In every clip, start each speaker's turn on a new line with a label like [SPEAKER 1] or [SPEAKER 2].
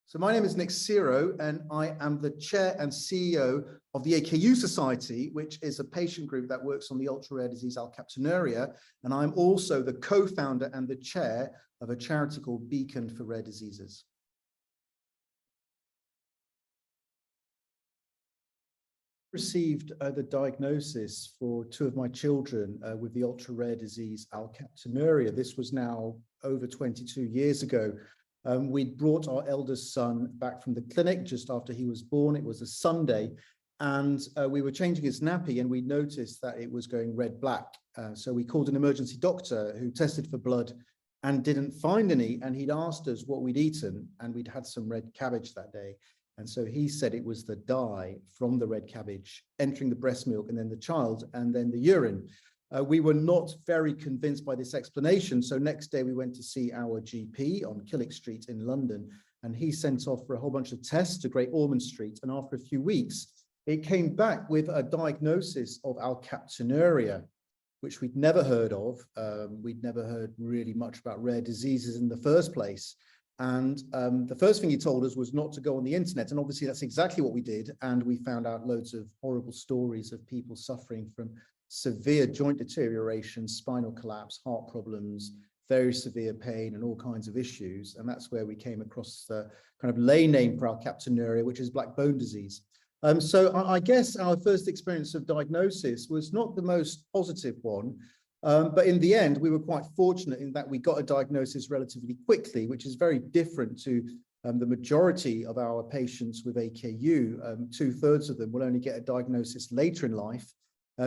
[SPEAKER 1] So my name is Nick Sireau, and I am the chair and CEO of the AKU Society, which is a patient group that works on the ultra-rare disease alkaptonuria. And I'm also the co-founder and the chair of a charity called Beacon for Rare Diseases. Received the diagnosis for two of my children with the ultra-rare disease alkaptonuria. This was now over 22 years ago. We'd brought our eldest son back from the clinic just after he was born. It was a Sunday, and we were changing his nappy, and we noticed that it was going red-black. So we called an emergency doctor who tested for blood and didn't find any, and he'd asked us what we'd eaten, and we'd had some red cabbage that day. And so he said it was the dye from the red cabbage entering the breast milk and then the child and then the urine. We were not very convinced by this explanation. So next day we went to see our GP on Killick Street in London, and he sent off for a whole bunch of tests to Great Ormond Street. And after a few weeks, it came back with a diagnosis of alkaptonuria, which we'd never heard of. We'd never heard really much about rare diseases in the first place. And the first thing he told us was not to go on the internet. And obviously that's exactly what we did. And we found out loads of horrible stories of people suffering from severe joint deterioration, spinal collapse, heart problems, very severe pain, and all kinds of issues. And that's where we came across the kind of lay name for alkaptonuria, which is black bone disease. So I guess our first experience of diagnosis was not the most positive one. But in the end, we were quite fortunate in that we got a diagnosis relatively quickly, which is very different to the majority of our patients with AKU. 2/3 of them will only get a diagnosis later in life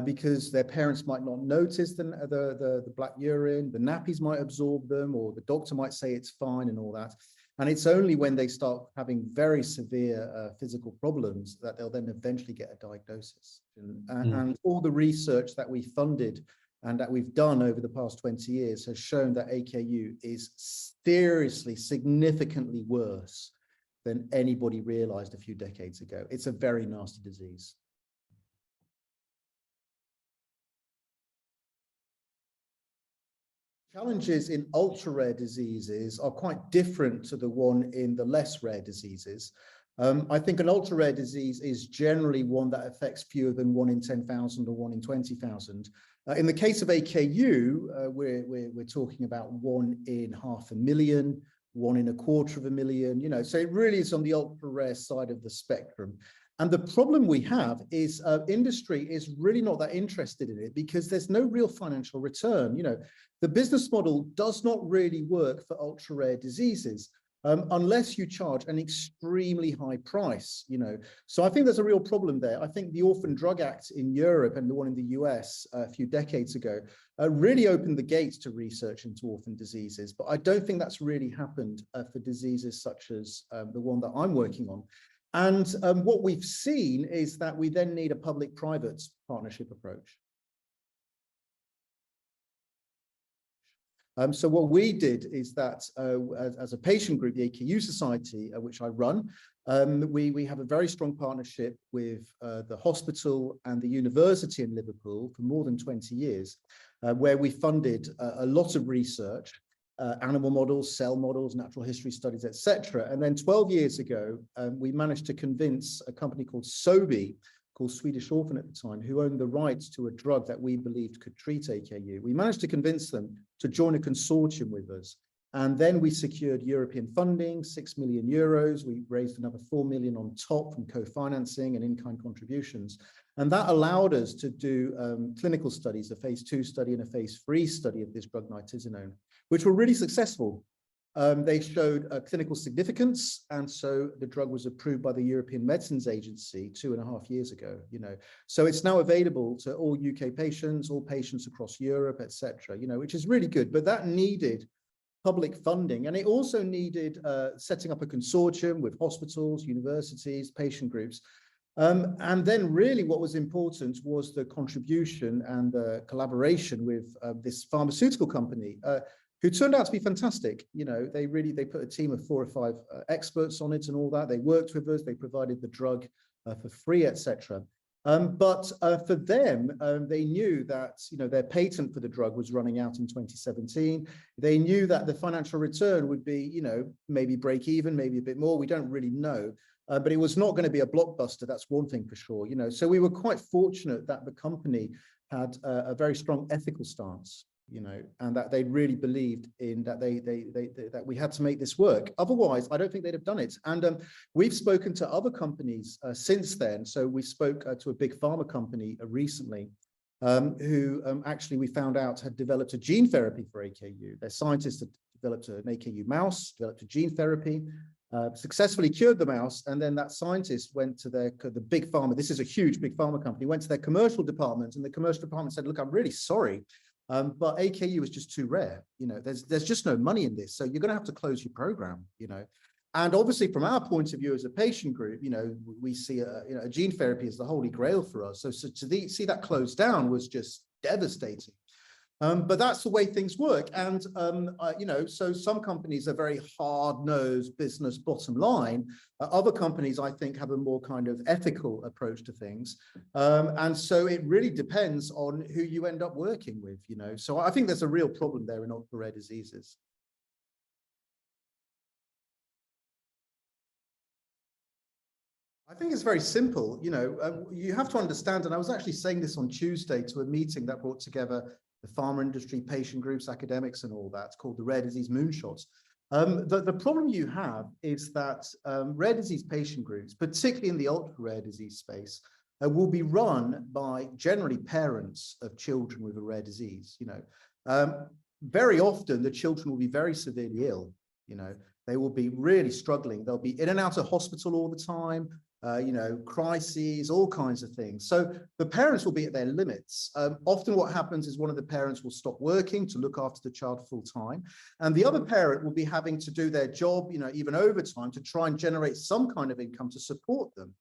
[SPEAKER 1] because their parents might not notice the black urine, the nappies might absorb them, or the doctor might say it's fine and all that. And it's only when they start having very severe physical problems that they'll then eventually get a diagnosis. And all the research that we funded and that we've done over the past 20 years has shown that AKU is seriously, significantly worse than anybody realized a few decades ago. It's a very nasty disease. Challenges in ultra-rare diseases are quite different to the one in the less rare diseases. I think an ultra-rare disease is generally one that affects fewer than 1 in 10,000 or 1 in 20,000. In the case of AKU, we're talking about 1 in 500,000, 1 in 250,000, so it really is on the ultra-rare side of the spectrum. And the problem we have is industry is really not that interested in it because there's no real financial return. The business model does not really work for ultra-rare diseases. Unless you charge an extremely high price, So I think there's a real problem there. I think the Orphan Drug Act in Europe and the one in the US a few decades ago really opened the gates to research into orphan diseases. But I don't think that's really happened for diseases such as the one that I'm working on. And what we've seen is that we then need a public-private partnership approach. So what we did is that as a patient group, the AKU Society, which I run, we have a very strong partnership with the hospital and the university in Liverpool for more than 20 years, where we funded a lot of research, animal models, cell models, natural history studies, etc. And then 12 years ago, we managed to convince a company called Sobi, called Swedish Orphan at the time, who owned the rights to a drug that we believed could treat AKU. We managed to convince them to join a consortium with us. And then we secured European funding, 6 million euros. We raised another 4 million on top from co-financing and in-kind contributions. And that allowed us to do clinical studies, a phase 2 study and a phase 3 study of this drug nitisinone, which were really successful. They showed clinical significance, and so the drug was approved by the European Medicines Agency 2.5 years ago. So it's now available to all UK patients, all patients across Europe, etc. Which is really good. But that needed public funding, and it also needed setting up a consortium with hospitals, universities, patient groups. And then really what was important was the contribution and the collaboration with this pharmaceutical company, who turned out to be fantastic. They put a team of 4 or 5 experts on it and all that. They worked with us, they provided the drug for free, etc. But for them, they knew that their patent for the drug was running out in 2017. They knew that the financial return would be maybe break even, maybe a bit more. We don't really know. But it was not going to be a blockbuster. That's one thing for sure. So we were quite fortunate that the company had a very strong ethical stance, and that they really believed in that that we had to make this work. Otherwise, I don't think they'd have done it. And we've spoken to other companies since then. So we spoke to a big pharma company recently, who actually we found out had developed a gene therapy for AKU. Their scientists had developed an AKU mouse, developed a gene therapy, successfully cured the mouse, and then that scientist went to the big pharma. This is a huge big pharma company. Went to their commercial department, and the commercial department said, "Look, I'm really sorry, but AKU is just too rare. There's just no money in this, so you're going to have to close your program." And obviously, from our point of view as a patient group, we see a gene therapy as the holy grail for us. So to see that closed down was just devastating. But that's the way things work. And, so some companies are very hard-nosed business bottom line. Other companies, I think, have a more kind of ethical approach to things. And so it really depends on who you end up working with, So I think there's a real problem there in ultra-rare diseases. I think it's very simple. You have to understand, and I was actually saying this on Tuesday to a meeting that brought together the pharma industry, patient groups, academics, and all that. It's called the Rare Disease Moonshots. The problem you have is that rare disease patient groups, particularly in the ultra-rare disease space, will be run by generally parents of children with a rare disease. Very often the children will be very severely ill. They will be really struggling. They'll be in and out of hospital all the time. Crises, all kinds of things. So the parents will be at their limits. Often what happens is one of the parents will stop working to look after the child full time. And the other parent will be having to do their job, even overtime to try and generate some kind of income to support them,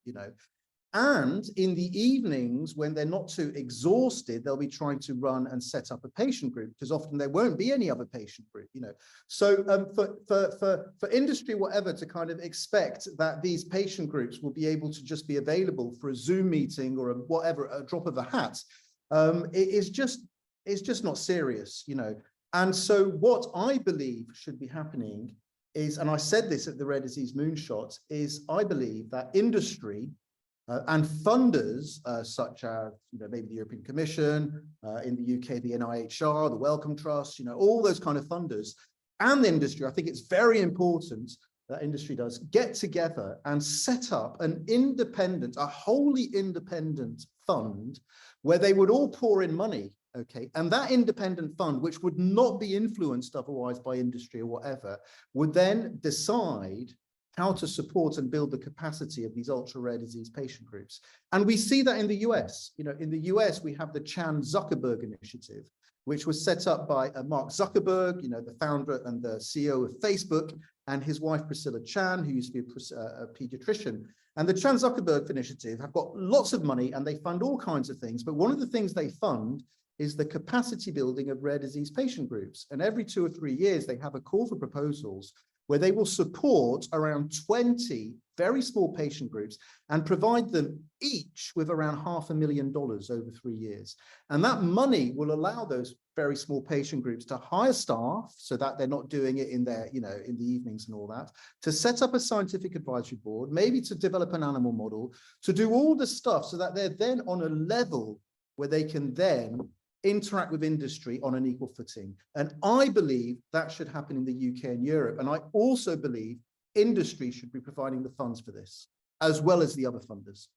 [SPEAKER 1] And in the evenings, when they're not too exhausted, they'll be trying to run and set up a patient group, because often there won't be any other patient group, So for industry, whatever, to kind of expect that these patient groups will be able to just be available for a Zoom meeting or a drop of a hat, it's just not serious, And so what I believe should be happening is, and I said this at the Rare Disease Moonshot, is I believe that industry and funders such as maybe the European Commission, in the UK, the NIHR, the Wellcome Trust, all those kind of funders, and the industry. I think it's very important that industry does get together and set up a wholly independent fund where they would all pour in money. Okay, and that independent fund, which would not be influenced otherwise by industry or whatever, would then decide how to support and build the capacity of these ultra-rare disease patient groups. And we see that in the US. In the US, we have the Chan Zuckerberg Initiative, which was set up by Mark Zuckerberg, the founder and the CEO of Facebook, and his wife, Priscilla Chan, who used to be a pediatrician. And the Chan Zuckerberg Initiative have got lots of money, and they fund all kinds of things. But one of the things they fund is the capacity building of rare disease patient groups. And every 2 or 3 years, they have a call for proposals where they will support around 20 very small patient groups and provide them each with around $500,000 over 3 years. And that money will allow those very small patient groups to hire staff so that they're not doing it in their, in the evenings and all that, to set up a scientific advisory board, maybe to develop an animal model, to do all the stuff so that they're then on a level where they can then interact with industry on an equal footing. And I believe that should happen in the UK and Europe. And I also believe industry should be providing the funds for this, as well as the other funders.